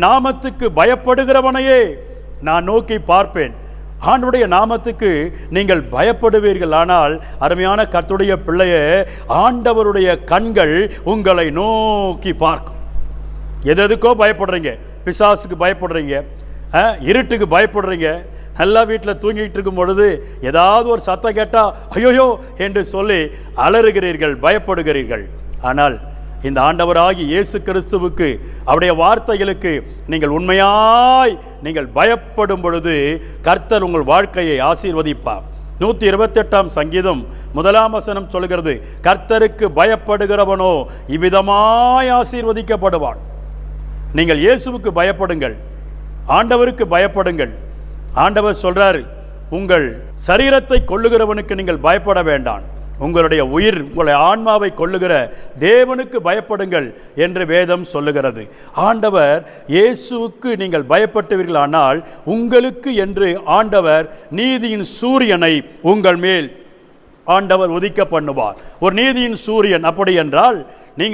நாமத்துக்கு பயப்படுகிறவனையே நான் நோக்கி பார்ப்பேன். ஆண்டவருடைய நாமத்துக்கு நீங்கள் பயப்படுவீர்கள். ஆனால் அருமையான கர்த்தருடைய பிள்ளையே, ஆண்டவருடைய கண்கள் உங்களை நோக்கி பார்க்கும். எதுக்கோ பயப்படுறீங்க, பிசாசுக்கு பயப்படுறீங்க, இருட்டுக்கு பயப்படுறீங்க, நல்லா வீட்டில் தூங்கிட்டு இருக்கும் பொழுது ஏதாவது ஒரு சத்தம் கேட்டால் ஐயோயோ என்று சொல்லி அலறுகிறீர்கள், பயப்படுகிறீர்கள். ஆனால் இந்த ஆண்டவராகி இயேசு கிறிஸ்துவுக்கு, அவருடைய வார்த்தைகளுக்கு நீங்கள் உண்மையாய் நீங்கள் பயப்படும் பொழுது கர்த்தர் உங்கள் வாழ்க்கையை ஆசீர்வதிப்பார். 128 சங்கீதம் 1 வசனம் சொல்கிறது, கர்த்தருக்கு பயப்படுகிறவனோ இவ்விதமாய் ஆசீர்வதிக்கப்படுவான். நீங்கள் இயேசுவுக்கு பயப்படுங்கள், ஆண்டவருக்கு பயப்படுங்கள். ஆண்டவர் சொல்றார், உங்கள் சரீரத்தை கொல்லுகிறவனுக்கு நீங்கள் பயப்பட வேண்டாம், உங்களுடைய உயிர், உங்களுடைய ஆன்மாவை கொல்லுகிற தேவனுக்கு பயப்படுங்கள் என்று வேதம் சொல்லுகிறது. ஆண்டவர் இயேசுவுக்கு நீங்கள் பயப்பட்டவர்களானால் உங்களுக்கு என்று ஆண்டவர் நீதியின் சூரியனை உங்கள் மேல் ஆண்டவர் உதிக்க பண்ணுவார். ஒரு நீதியின் சூரியன் அப்படி என்றால் நீங்கள்